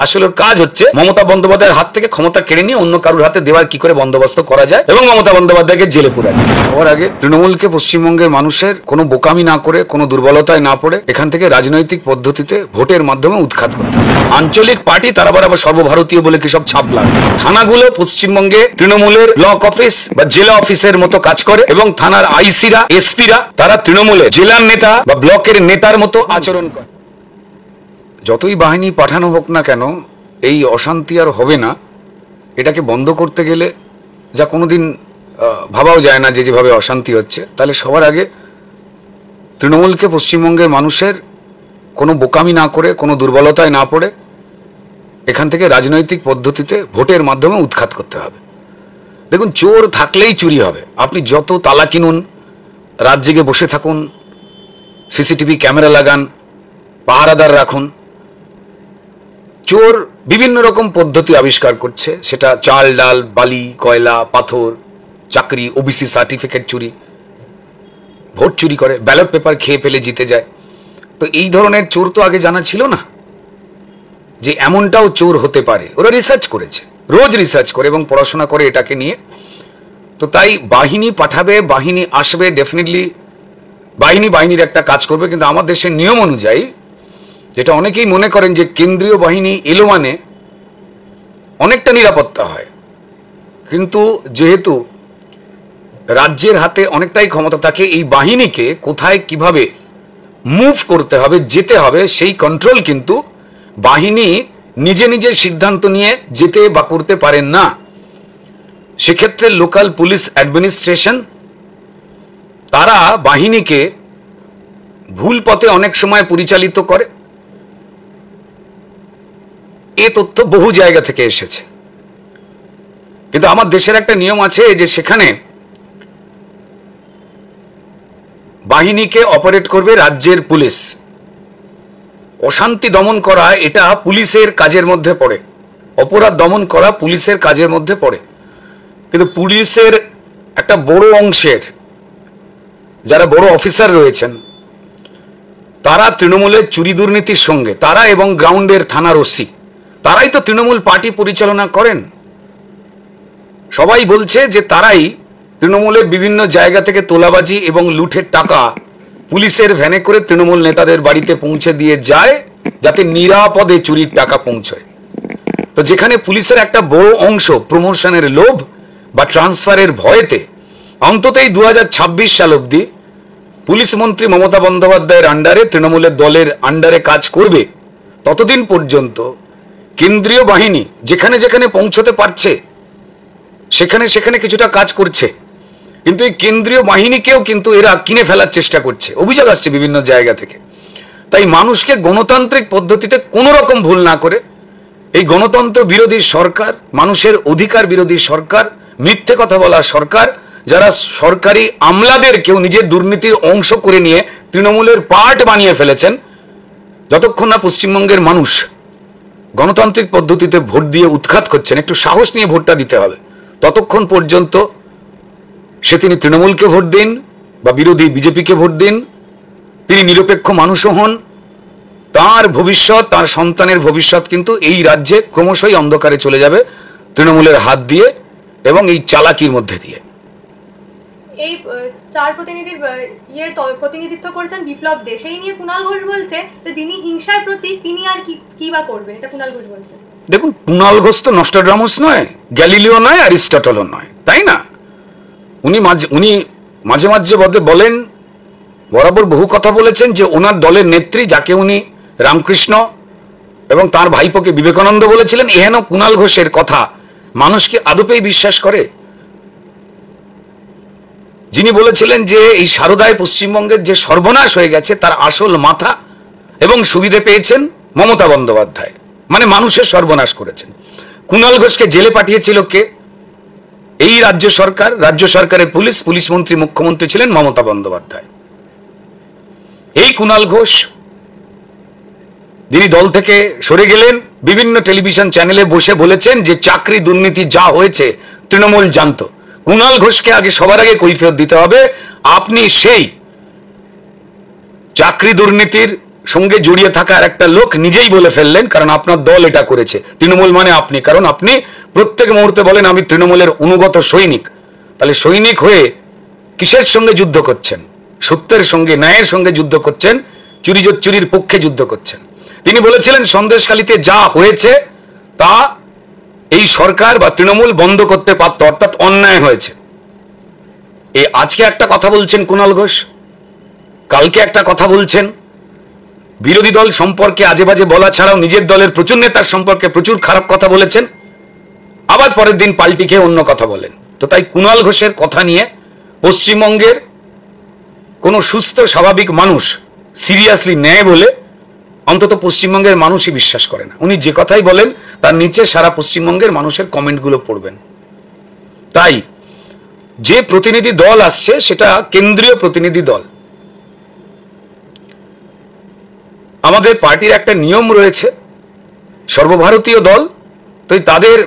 আসলে কাজ হচ্ছে মমতা বন্দ্যোপাধ্যায়ের হাত থেকে ক্ষমতা কেড়ে নিয়ে অন্য কারোর হাতে দেওয়ার কি করে বন্দোবস্ত করা যায় এবং মমতা বন্দ্যোপাধ্যায়কে জেলে পুরা যায়। সবার আগে তৃণমূলকে পশ্চিমবঙ্গের মানুষের কোনো বোকামি না করে, কোনো দুর্বলতায় না পড়ে এখান থেকে রাজনৈতিক পদ্ধতিতে ভোটের মাধ্যমে উৎখাত করতে হবে। আঞ্চলিক পার্টি তারা আবার সর্বভারতীয় বলে কি সব ছাপ লাগে। থানাগুলো পশ্চিমবঙ্গে তৃণমূলের ব্লক অফিস বা জেলা অফিসের মতো কাজ করে এবং থানার আইসিরা, এসপিরা তারা তৃণমূলের জেলার নেতা বা ব্লকের নেতার মতো আচরণ করে। যতই বাহিনী পাঠানো হোক না কেন এই অশান্তি আর হবে না। এটাকে বন্ধ করতে গেলে যা কোনোদিন ভাবাও যায় না যে যেভাবে অশান্তি হচ্ছে, তাহলে সবার আগে তৃণমূলকে পশ্চিমবঙ্গের মানুষের কোনো বোকামি না করে, কোনো দুর্বলতায় না পড়ে এখান থেকে রাজনৈতিক পদ্ধতিতে ভোটের মাধ্যমে উৎখাত করতে হবে। দেখুন, চোর থাকলেই চুরি হবে। আপনি যত তালা কিনুন, রাত জেগে বসে থাকুন, সিসিটিভি ক্যামেরা লাগান, পাহারাদার রাখুন, চোর বিভিন্ন রকম পদ্ধতি আবিষ্কার করছে। সেটা চাল ডাল, বালি, কয়লা, পাথর, চাকরি, ওবিসি সার্টিফিকেট চুরি, ভোট চুরি করে, ব্যালট পেপার খেয়ে ফেলে জিতে যায়। তো এই ধরনের চোর তো আগে জানা ছিল না যে এমনটাও চোর হতে পারে। ওরা রিসার্চ করেছে, রোজ রিসার্চ করে এবং পড়াশোনা করে এটাকে নিয়ে। তো তাই বাহিনী পাঠাবে, বাহিনী আসবে, ডেফিনেটলি বাহিনীর একটা কাজ করবে। কিন্তু আমার দেশের নিয়ম অনুযায়ী, যেটা অনেকেই মনে করেন যে কেন্দ্রীয় বাহিনী এলো মানে অনেকটা নিরাপত্তা হয়, কিন্তু যেহেতু রাজ্যের হাতে অনেকটাই ক্ষমতা থাকে, এই বাহিনীকে কোথায় কিভাবে মুভ করতে হবে, যেতে হবে, সেই কন্ট্রোল কিন্তু বাহিনী নিজে নিজে সিদ্ধান্ত নিয়ে যেতে বা করতে পারেন না। সেক্ষেত্রে লোকাল পুলিশ অ্যাডমিনিস্ট্রেশন তারা বাহিনীকে ভুল পথে অনেক সময় পরিচালিত করে। এ তথ্য বহু জায়গা থেকে এসেছে। কিন্তু আমার দেশের একটা নিয়ম আছে যে সেখানে বাহিনীকে অপারেট করবে রাজ্যের পুলিশ। অশান্তি দমন করা এটা পুলিশের কাজের মধ্যে পড়ে, অপরাধ দমন করা পুলিশের কাজের মধ্যে পড়ে। কিন্তু পুলিশের একটা বড় অংশের যারা বড় অফিসার রয়েছেন তারা তৃণমূলের চুরি দুর্নীতির সঙ্গে, তারা এবং গ্রাউন্ডের থানার ওসি, তারাই তো তৃণমূল পার্টি পরিচালনা করেন। সবাই বলছে যে তারাই তৃণমূলের বিভিন্ন জায়গা থেকে তোলাবাজি এবং লুঠের টাকা পুলিশের ভ্যানে করে তৃণমূল নেতাদের বাড়িতে পৌঁছে দিয়ে যায়, যাতে নিরাপদে চুরির টাকা পৌঁছয়। তো যেখানে পুলিশের একটা বড় অংশ প্রমোশনের লোভ বা ট্রান্সফারের ভয়েতে অন্তত এই 2026 সাল অবধি পুলিশ মন্ত্রী মমতা বন্দ্যোপাধ্যায়ের আন্ডারে, তৃণমূলের দলের আন্ডারে কাজ করবে, ততদিন পর্যন্ত কেন্দ্রীয় বাহিনী যেখানে যেখানে পৌঁছতে পারছে সেখানে সেখানে কিছুটা কাজ করছে। কিন্তু এই কেন্দ্রীয় বাহিনীকেও কিন্তু এরা কিনে ফেলার চেষ্টা করছে, অভিযোগ আসছে বিভিন্ন জায়গা থেকে। তাই মানুষকে গণতান্ত্রিক পদ্ধতিতে কোনো রকম ভুল না করে এই গণতন্ত্র বিরোধী সরকার, মানুষের অধিকার বিরোধী সরকার, মিথ্যে কথা বলা সরকার, যারা সরকারি আমলাদের কেউ নিজের দুর্নীতির অংশ করে নিয়ে তৃণমূলের পার্ট বানিয়ে ফেলেছেন, যতক্ষণ না পশ্চিমবঙ্গের মানুষ গণতান্ত্রিক পদ্ধতিতে ভোট দিয়ে উৎখাত করছেন, একটু সাহস নিয়ে ভোটটা দিতে হবে, ততক্ষণ পর্যন্ত তিনি তৃণমূলকে ভোট দিন বা বিরোধী বিজেপিকে ভোট দিন, তিনি নিরপেক্ষ মানুষও হন, তার ভবিষ্যৎ, তার সন্তানের ভবিষ্যৎ কিন্তু এই রাজ্যে ক্রমশই অন্ধকারে চলে যাবে তৃণমূলের হাত দিয়ে এবং এই চালাকির মধ্যে দিয়ে। এই চার প্রতিনিধির প্রতিনিধিত্ব করেছেন বিপ্লব দে, সেই নিয়ে কুণাল ঘোষ বলছে যে তিনি হিংসার প্রতীক, তিনি আর কি বা করবেন, এটা কুণাল ঘোষ বলছে। দেখুন, কুণাল ঘোষ তো নস্ট্রাডামাস নয়, গ্যালিলিও নয়, অ্যারিস্টটলও নয়, তাই না? উনি মাঝে মাঝে বলেন, বরাবর বহু কথা বলেছেন যে ওনার দলের নেত্রী, যাকে উনি রামকৃষ্ণ এবং তার ভাইপোকে বিবেকানন্দ বলেছিলেন, এহেন কুণাল ঘোষের কথা মানুষকে আদপেই বিশ্বাস করে? যিনি বলেছিলেন যে এই সারদায় পশ্চিমবঙ্গের যে সর্বনাশ হয়ে গেছে তার আসল মাথা এবং সুবিধে পেয়েছেন মমতা বন্দ্যোপাধ্যায়, মানে মানুষের সর্বনাশ করেছেন। কুণাল ঘোষকে জেলে পাঠিয়েছিল কে? এই রাজ্য সরকার, রাজ্য সরকারের পুলিশ মন্ত্রী, মুখ্যমন্ত্রী ছিলেন মমতা বন্দ্যোপাধ্যায়। এই কুণাল ঘোষ যিনি দল থেকে সরে গেলেন, বিভিন্ন টেলিভিশন চ্যানেলে বসে বলেছেন যে চাকরি দুর্নীতি যা হয়েছে তৃণমূল জানতো। কুণাল ঘোষকে আগে সবার আগে কৈফিয়ত দিতে হবে, আপনি সেই চাকরি দুর্নীতির সঙ্গে জড়িয়ে থাকা আর একটা লোক নিজেই বলে ফেললেন, কারণ আপনার দল এটা করেছে, তৃণমূল মানে আপনি, কারণ আপনি প্রত্যেক মুহূর্তে বলেন আমি তৃণমূলের অনুগত সৈনিক। তাহলে সৈনিক হয়ে কিসের সঙ্গে যুদ্ধ করছেন? সত্যের সঙ্গে, ন্যায়ের সঙ্গে যুদ্ধ করছেন, চুরির পক্ষে যুদ্ধ করছেন। তিনি বলেছিলেন সন্দেশখালীতে যা হয়েছে তা এই সরকার বা তৃণমূল বন্ধ করতে পারত, অর্থাৎ অন্যায় হয়েছে। আজকে একটা কথা বলছেন কুণাল ঘোষ, কালকে একটা কথা বলছেন, বিরোধী দল সম্পর্কে আজে বাজে বলা ছাড়াও নিজের দলের প্রচুর নেতার সম্পর্কে প্রচুর খারাপ কথা বলেছেন, আবার পরের দিন পাল্টি খেয়ে অন্য কথা বলেন। তো তাই কুণাল ঘোষের কথা নিয়ে পশ্চিমবঙ্গের কোনো সুস্থ স্বাভাবিক মানুষ সিরিয়াসলি নেয় বলে অন্তত পশ্চিমবঙ্গের মানুষই বিশ্বাস করে না। উনি যে কথাই বলেন তার নিচে সারা পশ্চিমবঙ্গের মানুষের কমেন্টগুলো পড়বেন। তাই যে প্রতিনিধি দল আসছে সেটা কেন্দ্রীয় প্রতিনিধি দল। আমাদের পার্টির একটা নিয়ম রয়েছে, সর্বভারতীয় দল, তো তাদের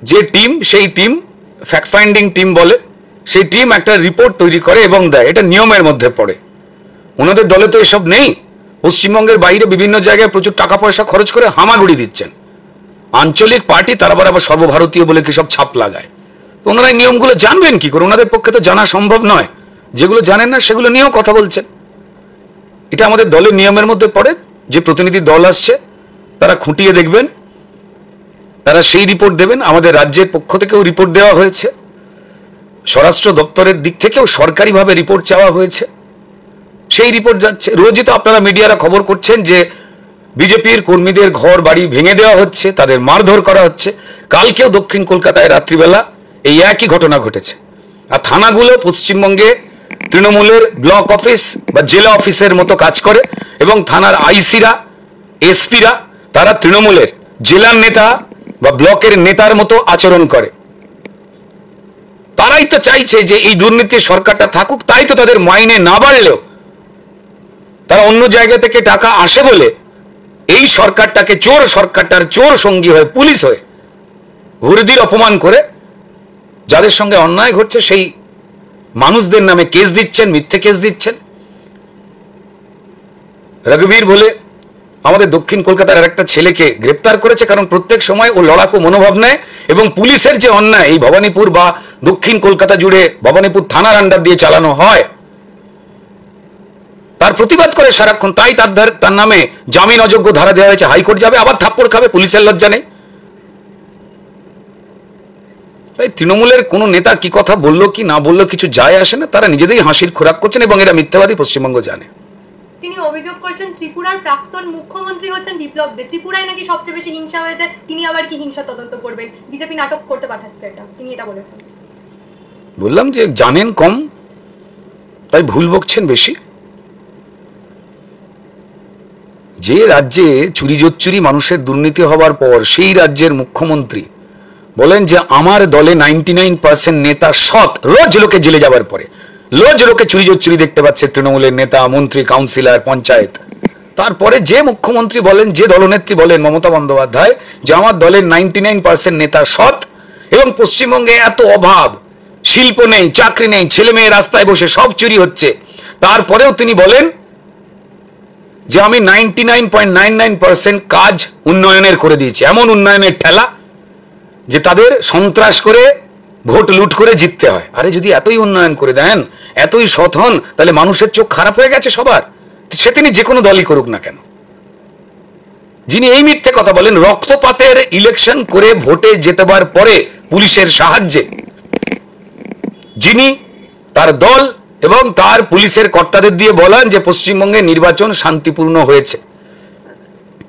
যে টিম, সেই টিম ফ্যাক্ট ফাইন্ডিং টিম বলে, সেই টিম একটা রিপোর্ট তৈরি করে এবং দেয়, এটা নিয়মের মধ্যে পড়ে। ওনাদের দলে তো এসব নেই। পশ্চিমবঙ্গের বাইরে বিভিন্ন জায়গায় প্রচুর টাকা পয়সা খরচ করে হামাগুড়ি দিচ্ছেন। আঞ্চলিক পার্টি তারা আবার সর্বভারতীয় বলে কি সব ছাপ লাগায়। তো ওনারা এই নিয়মগুলো জানবেন কি করে? ওনাদের পক্ষে তো জানা সম্ভব নয়। যেগুলো জানেন না সেগুলো নিয়েও কথা বলছেন। এটা আমাদের দলের নিয়মের মধ্যে পড়ে। যে প্রতিনিধি দল আসছে তারা খুঁটিয়ে দেখবেন, তারা সেই রিপোর্ট দেবেন। আমাদের রাজ্যের পক্ষ থেকেও রিপোর্ট দেওয়া হয়েছে, স্বরাষ্ট্র দপ্তরের দিক থেকেও সরকারিভাবে রিপোর্ট চাওয়া হয়েছে, সেই রিপোর্ট যাচ্ছে। রোজই তো আপনারা মিডিয়ারা খবর করছেন যে বিজেপির কর্মীদের ঘর বাড়ি ভেঙে দেওয়া হচ্ছে, তাদের মারধর করা হচ্ছে। কালকেও দক্ষিণ কলকাতায় রাত্রিবেলা এই একই ঘটনা ঘটেছে। আর থানাগুলো পশ্চিমবঙ্গে তৃণমূলের ব্লক অফিস বা জেলা অফিসের মতো কাজ করে এবং থানার আইসিরা, এসপিরা তারা তৃণমূলের জেলার নেতা বা ব্লকের নেতার মতো আচরণ করে। তারাই তো চাইছে যে এই দুর্নীতির সরকারটা থাকুক, তাই তো তাদের মাইনে না বাড়লেও তারা অন্য জায়গা থেকে টাকা আসে বলে এই সরকারটাকে, চোর সরকারটার চোর সঙ্গী হয়ে, পুলিশ হয়ে হুরদির অপমান করে যাদের সঙ্গে অন্যায় ঘটছে সেই মানুষদের নামে কেস দিচ্ছেন, মিথ্যে কেস দিচ্ছেন। রঘুবীর বলে আমাদের দক্ষিণ কলকাতার আর একটা ছেলেকে গ্রেপ্তার করেছে, কারণ প্রত্যেক সময় ও লড়াকু মনোভাব নেয় এবং পুলিশের যে অন্যায় এই ভবানীপুর বা দক্ষিণ কলকাতা জুড়ে ভবানীপুর থানার আন্ডার দিয়ে চালানো হয় তার প্রতিবাদ করে সারাক্ষণ। তাই তার নামে জামিন অযোগ্য ধারা দেওয়া হয়েছে, হাইকোর্ট যাবে, আবার থাপ্পড় খাবে, পুলিশের লজ্জা নেই। তাই তৃণমূলের কোনো নেতা কি কথা বললো কি না বললো কিছু যায় আসে না, তারা নিজেদেরই হাসির খোরাক করছেন এবং এরা মিথ্যাবাদী পশ্চিমবঙ্গ জানে। তিনি অভিযোগ করছেন ত্রিপুরার প্রাক্তন মুখ্যমন্ত্রী হচ্ছেন বিপ্লব দেব, ত্রিপুরায় নাকি সবচেয়ে বেশি হিংসা হয়েছে, তিনি আবার কি হিংসা তদন্ত করবেন, বিজেপি নাটক করতে পাঠাচ্ছে, এটা তিনি এটা বলেছেন। বললাম যে জানেন কম তাই ভুল বকছেন বেশি। যে রাজ্যে চুরি জোচ্চুরি মানুষের দুর্নীতি হবার পর সেই রাজ্যের মুখ্যমন্ত্রী বলেন যে আমার দলে 99% নেতা সৎ, রোজ লোকে জেলে যাবার পরে রোজ লোকে চুরি জোচ্চুরি দেখতে পাচ্ছে, তৃণমূলের নেতা, মন্ত্রী, কাউন্সিলর, পঞ্চায়েত। তারপরে যে মুখ্যমন্ত্রী বলেন, যে দলনেত্রী বলেন মমতা বন্দ্যোপাধ্যায় যে আমার দলের 99% নেতা সৎ এবং পশ্চিমবঙ্গে এত অভাব, শিল্প নেই, চাকরি নেই, ছেলে মেয়ে রাস্তায় বসে সব চুরি হচ্ছে, তারপরেও তিনি বলেন যে আমি 99.99% কাজ উন্নয়নের করে দিয়েছি। এমন উন্নয়নের ঠেলা যে তাদের সন্ত্রাস করে ভোট লুট করে জিততে হয়। আরে যদি এতই উন্নয়ন করে দেন, এতই সৎ হন, তাহলে মানুষের চোখ খারাপ হয়ে গেছে সবার, সে তিনি যে কোনো দলই করুক না কেন। যিনি এই মিথ্যে কথা বলেন, রক্তপাতের ইলেকশন করে ভোটে জেতাবার পরে পুলিশের সাহায্যে যিনি তার দল এবং তার পুলিশের কর্তাদের দিয়ে বলেন যে পশ্চিমবঙ্গে নির্বাচন শান্তিপূর্ণ হয়েছে।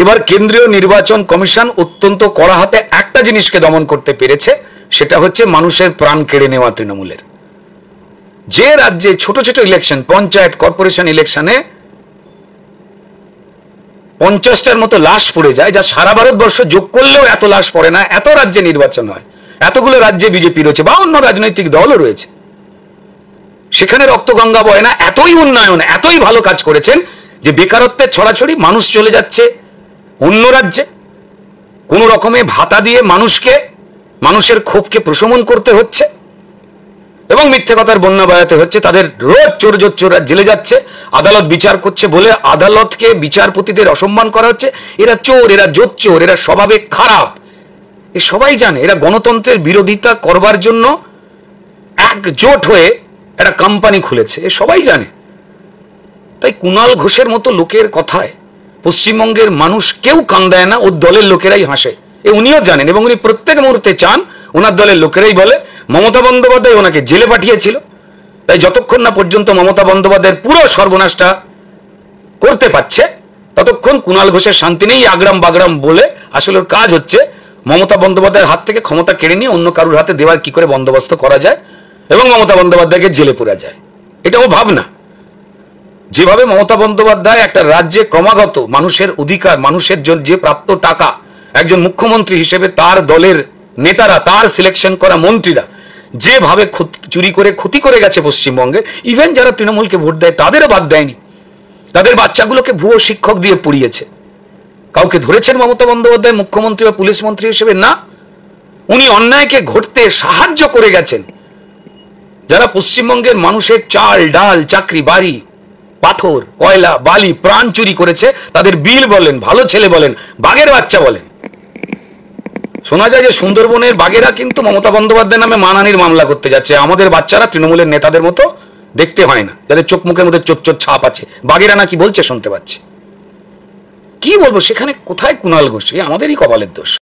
এবার কেন্দ্রীয় নির্বাচন কমিশন অত্যন্ত কড়া হাতে একটা জিনিসকে দমন করতে পেরেছে, সেটা হচ্ছে মানুষের প্রাণ কেড়ে নেওয়া তৃণমূলের। যে রাজ্যে ছোট ছোট ইলেকশন, পঞ্চায়েত, কর্পোরেশন ইলেকশনে 50টার মতো লাশ পড়ে যায়, যা সারা ভারতবর্ষ যোগ করলেও এত লাশ পড়ে না, এত রাজ্যে নির্বাচন হয়, এতগুলো রাজ্যে বিজেপি রয়েছে বা অন্য রাজনৈতিক দলও রয়েছে, সেখানে রক্তগঙ্গা বয় না। এতই উন্নয়ন, এতই ভালো কাজ করেছেন যে বেকারত্বের ছড়াছড়ি, মানুষ চলে যাচ্ছে অন্য রাজ্যে, কোন রকমে ভাতা দিয়ে মানুষের ক্ষোভকে প্রশমন করতে হচ্ছে। এবং মিথ্যে কথার বন্যা বায়াতে হচ্ছে। তাদের রোজ চোররা জেলে যাচ্ছে, আদালত বিচার করছে বলে আদালতকে বিচারপতিদের অসম্মান করা হচ্ছে। এরা চোর, এরা জোচ্চোর, এরা স্বভাবে খারাপ, এ সবাই জানে। এরা গণতন্ত্রের বিরোধিতা করবার জন্য একজোট হয়ে একটা কোম্পানি খুলেছে, এ সবাই জানে। তাই কুণাল ঘোষের মতো লোকের কথায় পশ্চিমবঙ্গের মানুষ কেউ কান দেয় না, ওর দলের লোকেরাই হাসে, এ উনিও জানেন। এবং উনি প্রত্যেক মুহূর্তে চান ওনার দলের লোকেরাই বলে মমতা বন্দ্যোপাধ্যায় ওনাকে জেলে পাঠিয়েছিল। তাই যতক্ষণ না পর্যন্ত মমতা বন্দ্যোপাধ্যায়ের পুরো সর্বনাশটা করতে পারছে ততক্ষণ কুণাল ঘোষের শান্তি নেই। আগ্রাম বাগ্রাম বলে আসলে ওর কাজ হচ্ছে মমতা বন্দ্যোপাধ্যায়ের হাত থেকে ক্ষমতা কেড়ে নিয়ে অন্য কারুর হাতে দেওয়ার কি করে বন্দোবস্ত করা যায় এবং মমতা বন্দ্যোপাধ্যায়কে জেলে পুরা যায়, এটা ও ভাবনা। যেভাবে মমতা বন্দ্যোপাধ্যায় একটা রাজ্যে ক্রমাগত মানুষের অধিকার, মানুষের জন্য যে প্রাপ্ত টাকা, একজন মুখ্যমন্ত্রী হিসেবে তার দলের নেতারা, তার সিলেকশন করা মন্ত্রীরা যেভাবে চুরি করে ক্ষতি করে গেছে পশ্চিমবঙ্গে, ইভেন যারা তৃণমূলকে ভোট দেয় তাদেরও বাদ দেয়নি। তাদের বাচ্চাগুলোকে ভুয়ো শিক্ষক দিয়ে পড়িয়েছে। কাউকে ধরেছেন মমতা বন্দ্যোপাধ্যায় মুখ্যমন্ত্রী বা পুলিশ মন্ত্রী হিসেবে? না, উনি অন্যায়কে ঘটতে সাহায্য করে গেছেন। যারা পশ্চিমবঙ্গের মানুষের চাল ডাল চাকরি বাড়ি পাথর কয়লা বালি প্রাণ চুরি করেছে, তাদের বিল বলেন, ভালো ছেলে বলেন, বাঘের বাচ্চা বলেন। শোনা যায় যে সুন্দরবনের বাঘেরা কিন্তু মমতা বন্দ্যোপাধ্যায়ের নামে মানহানির মামলা করতে যাচ্ছে। আমাদের বাচ্চারা তৃণমূলের নেতাদের মতো দেখতে হয় না, যাদের চোখ মুখের মধ্যে চোর চোর ছাপ আছে, বাঘেরা নাকি বলছে শুনতে পাচ্ছি। কি বলবো, সেখানে কোথায় কুণাল ঘোষ? আমাদেরই কপালের দোষ।